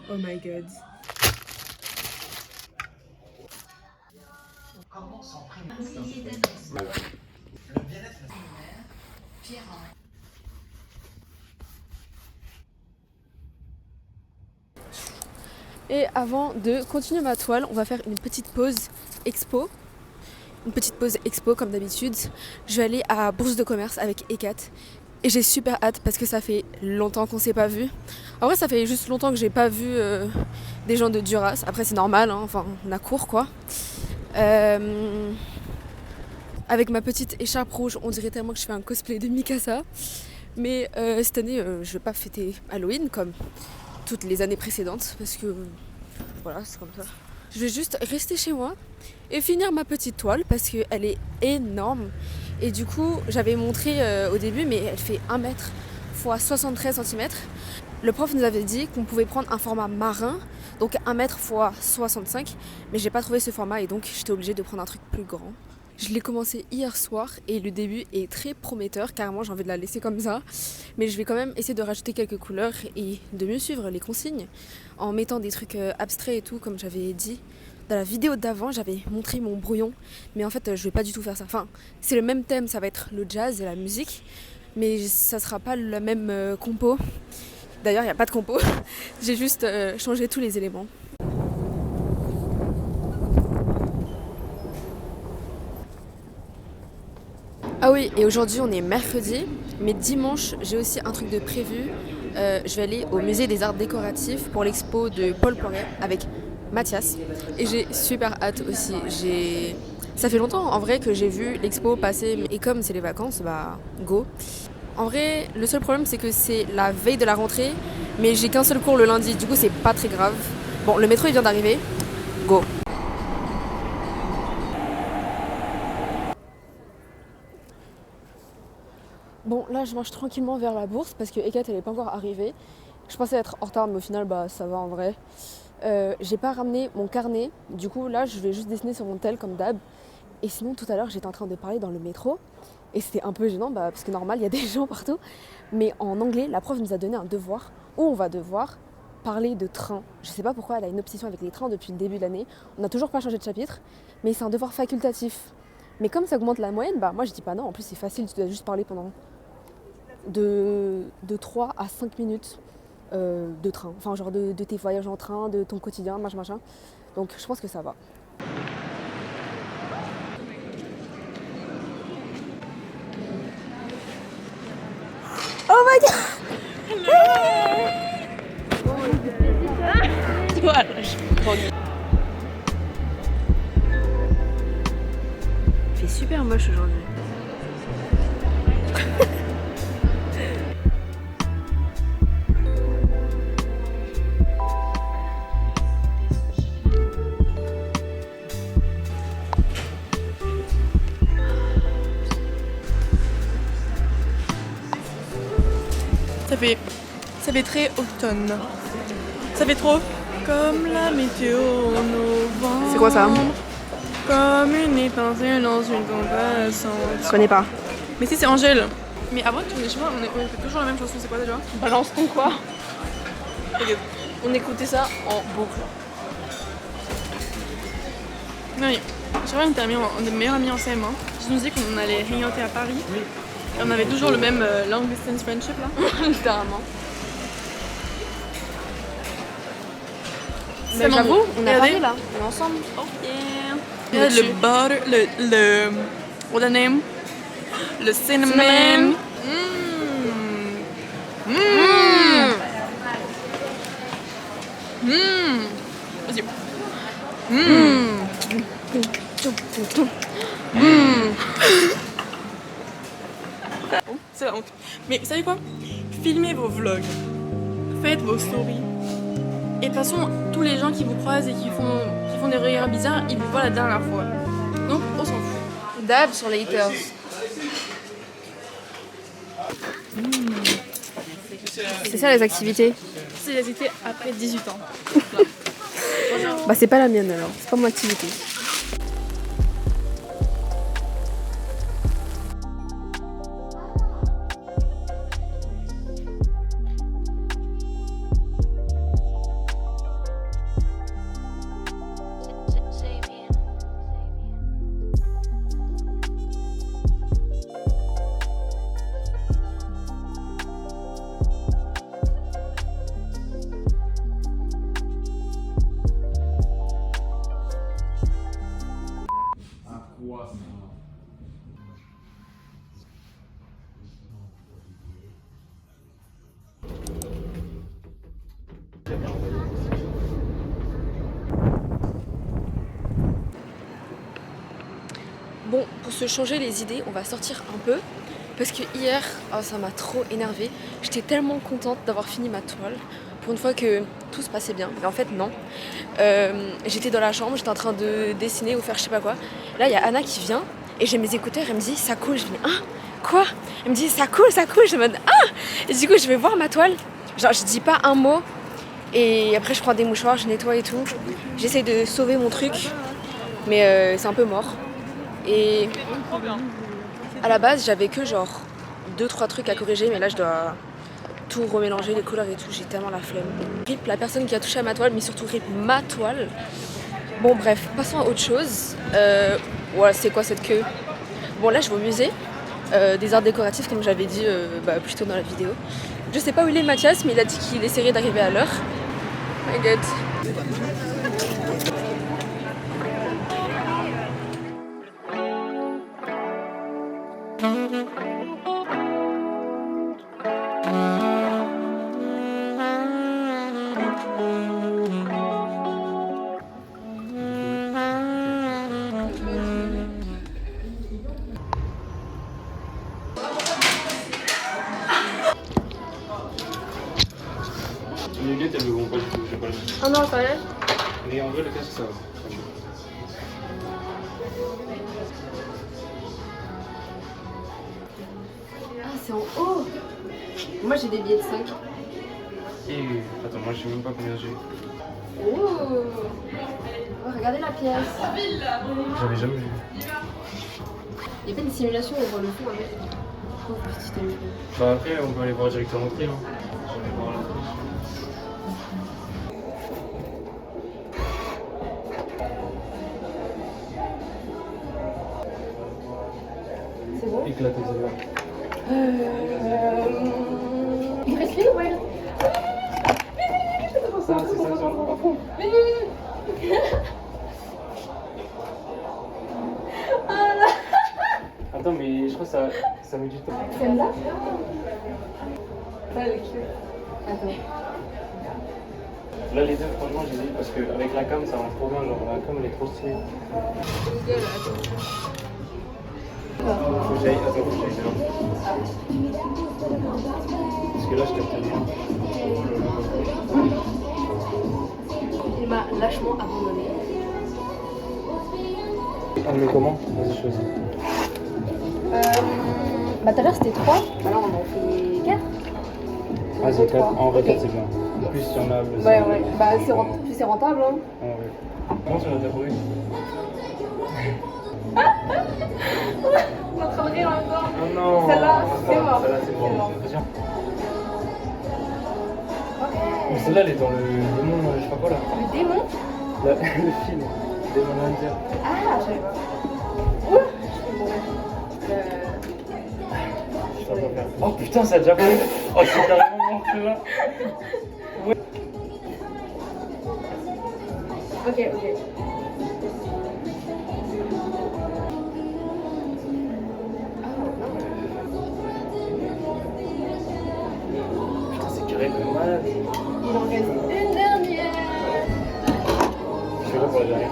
Oh my god. Et avant de continuer ma toile, on va faire une petite pause expo. Une petite pause expo comme d'habitude. Je vais aller à Bourse de commerce avec Ekat. Et j'ai super hâte parce que ça fait longtemps qu'on s'est pas vu. En vrai ça fait juste longtemps que j'ai pas vu des gens de Duras. Après c'est normal, hein, enfin on a cours quoi. Avec ma petite écharpe rouge, on dirait tellement que je fais un cosplay de Mikasa. Mais cette année je vais pas fêter Halloween comme toutes les années précédentes parce que voilà c'est comme ça. Je vais juste rester chez moi et finir ma petite toile parce qu'elle est énorme. Et du coup, j'avais montré au début, mais elle fait 1 mètre x 73 cm. Le prof nous avait dit qu'on pouvait prendre un format marin, donc 1 mètre x 65, mais j'ai pas trouvé ce format et donc j'étais obligée de prendre un truc plus grand. Je l'ai commencé hier soir et le début est très prometteur, carrément j'ai envie de la laisser comme ça. Mais je vais quand même essayer de rajouter quelques couleurs et de mieux suivre les consignes en mettant des trucs abstraits et tout comme j'avais dit. Dans la vidéo d'avant, j'avais montré mon brouillon, mais en fait je vais pas du tout faire ça. Enfin, c'est le même thème, ça va être le jazz et la musique, mais ça sera pas la même compo. D'ailleurs, il n'y a pas de compo, j'ai juste changé tous les éléments. Ah oui, et aujourd'hui on est mercredi, mais dimanche j'ai aussi un truc de prévu. Je vais aller au musée des arts décoratifs pour l'expo de Paul Poiret avec Mathias. Et j'ai super hâte aussi. Ça fait longtemps en vrai que j'ai vu l'expo passer et comme c'est les vacances, bah go. En vrai, le seul problème c'est que c'est la veille de la rentrée, mais j'ai qu'un seul cours le lundi, du coup c'est pas très grave. Bon, le métro il vient d'arriver, go. Bon, là, je marche tranquillement vers la bourse parce que Ekat, elle est pas encore arrivée. Je pensais être en retard, mais au final, bah, ça va en vrai. J'ai pas ramené mon carnet. Du coup, là, je vais juste dessiner sur mon tel comme d'hab. Et sinon, tout à l'heure, j'étais en train de parler dans le métro. Et c'était un peu gênant, bah, parce que normal, il y a des gens partout. Mais en anglais, la prof nous a donné un devoir où on va devoir parler de train. Je sais pas pourquoi elle a une obsession avec les trains depuis le début de l'année. On n'a toujours pas changé de chapitre, mais c'est un devoir facultatif. Mais comme ça augmente la moyenne, bah moi je dis pas non. En plus, c'est facile, tu dois juste parler pendant de 3 à 5 minutes de train. Enfin, genre de tes voyages en train, de ton quotidien, machin. Donc, je pense que ça va. Oh my god! Voilà, il fait super moche aujourd'hui. Ça fait très automne. Ça fait trop comme la météo en novembre. C'est quoi ça? Comme une étincelle dans une conversation. Je connais pas. Mais si, c'est Angèle. Mais avant de tourner chez moi, on fait toujours la même chanson. C'est quoi déjà? Balance ton quoi? On écoutait ça en boucle. Oui, je crois qu'on était on est meilleurs amis en CM1. Je nous disais qu'on allait hangoter à Paris. Et on avait toujours le même long distance friendship là. Littéralement. Mais j'avoue, on a parlé là. On est ensemble. Oh yeah. Le butter, le what the name? Le cinnamon. Vas-y. C'est la honte. Mais vous savez quoi? Filmez vos vlogs. Faites vos stories. Et de toute façon, tous les gens qui vous croisent et qui font des regards bizarres, ils vous voient la dernière fois. Donc, on s'en fout. Dab sur les haters. C'est ça les activités? C'est les activités après 18 ans. Bah c'est pas la mienne alors, c'est pas mon activité. se changer les idées, on va sortir un peu. Parce que hier, oh, ça m'a trop énervée. J'étais tellement contente d'avoir fini ma toile. Pour une fois que tout se passait bien. Mais en fait, non. J'étais dans la chambre, j'étais en train de dessiner ou faire je sais pas quoi. Là, il y a Anna qui vient et j'ai mes écouteurs. Elle me dit ça coule. Je dis ah, quoi? Elle me dit ça coule, ça coule. Je me dis ah. Et du coup, je vais voir ma toile. Genre, je dis pas un mot. Et après, je prends des mouchoirs, je nettoie et tout. J'essaye de sauver mon truc. Mais c'est un peu mort. Et à la base, j'avais que genre 2-3 trucs à corriger. Mais là, je dois tout remélanger, les couleurs et tout, j'ai tellement la flemme. Rip la personne qui a touché à ma toile, mais surtout rip ma toile. Bon bref, passons à autre chose. Voilà, c'est quoi cette queue? Bon là je vais au musée des arts décoratifs comme j'avais dit plus tôt dans la vidéo. Je sais pas où il est Mathias, mais il a dit qu'il essaierait d'arriver à l'heure. Oh my god. Les lunettes, elles me vont pas du tout, j'ai pas le même. Ah non, ça va. Mais en vrai, le casque, ça va. Ah, c'est en haut. Moi j'ai des billets de 5. Et attends, moi je sais même pas combien j'ai. Oh, regardez la pièce. J'avais jamais vu. Il y a pas une simulation, on voit le fond avec. Oh, petit ami. Bah après, on peut aller voir directement l'entrée. Hein. Je vais aller voir l'entrée. C'est bon? Éclaté, c'est bien. Il reste lui ou pas? Ça, c'est ça, Attends, mais je crois que ça met du temps. Celle-là? Ouais, elle est cute. Attends. Là, les deux, franchement, j'ai dit parce qu'avec la cam, ça rend trop bien. Genre, la cam, elle est trop stylée. Faut que j'aille, attends, faut que j'aille là. Parce que là, je capte bien. Il m'a lâchement abandonné. On le met comment? Vas-y, choisis. Bah tout à l'heure c'était 3, alors on en fait 4. Ah, c'est 4. En vrai, 4, c'est bien. Plus il y en a, plus Ouais, ouais. Bah plus c'est rentable. Hein. En vrai. Comment tu l'as trouvé? On est en train de rire en même temps. Oh non! Celle-là, c'est mort. Celle-là, c'est mort. Attention. Ok. Mais celle-là, elle est dans le démon, je sais pas quoi là. Le démon? Le film. Démon Hunter. Ah, je savais pas. Ouh. Je sais pas quoi faire. Oh putain, ça a déjà pris. Oh, c'est carrément mort, tu vois. Ouais. Ok, ok. Putain, c'est carré comme malade. Il en reste une dernière. Je sais pas pour la dernière.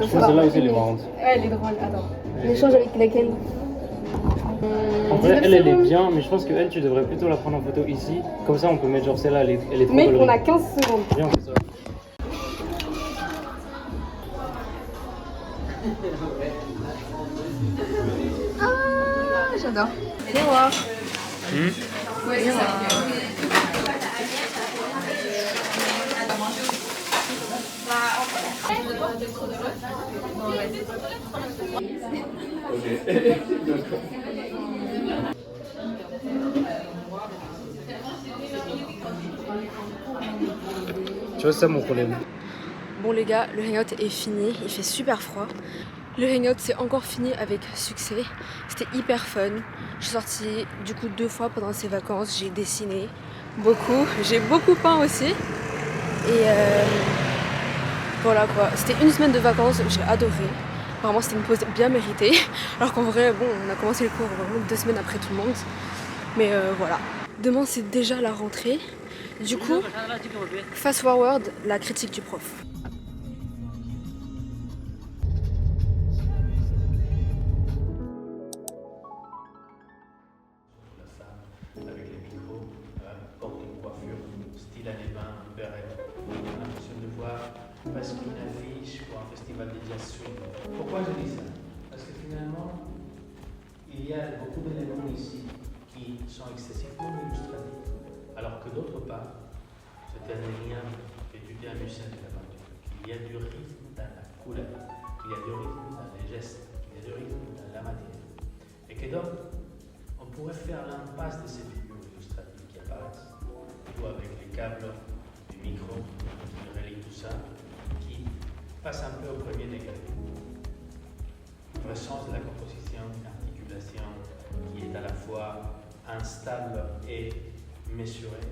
Je pense que celle-là aussi, elle est marrante. Ouais, elle est drôle. Attends. On échange avec laquelle? En vrai, elle est bien, mais je pense que elle, tu devrais plutôt la prendre en photo ici. Comme ça, on peut mettre genre celle-là, elle est trop Mec, colorie. on a 15 secondes. Viens, on fait ça. Ah, j'adore. Viens voir. Ouais, viens voir. Tu vois, c'est ça mon problème. Bon les gars, le hangout est fini, il fait super froid. Le hangout c'est encore fini avec succès. C'était hyper fun. Je suis sortie du coup 2 fois pendant ces vacances. J'ai dessiné beaucoup. J'ai beaucoup peint aussi. Et voilà quoi. C'était une semaine de vacances, j'ai adoré. Vraiment c'était une pause bien méritée. Alors qu'en vrai, bon, on a commencé le cours vraiment 2 semaines après tout le monde. Mais voilà. Demain c'est déjà la rentrée. Du coup, fast forward, la critique du prof. Avec les micros, porte une coiffure, style années 20, un béret. On a l'impression de voir presque une affiche pour un festival de jazz swing. Pourquoi je dis ça? Parce que finalement, il y a beaucoup d'éléments ici qui sont excessivement illustratifs, alors que d'autre part, c'est un lien étudié à musée de la peinture. Il y a du rythme dans la couleur, il y a du rythme dans les gestes, il y a du rythme dans la matière. Et que donc, on pourrait faire l'impasse de ces figures illustratives qui apparaissent, ou avec les câbles du micro, qui relient tout ça, qui passent un peu au premier degré. Le vrai sens de la composition, l'articulation, qui est à la fois instable et mesurée.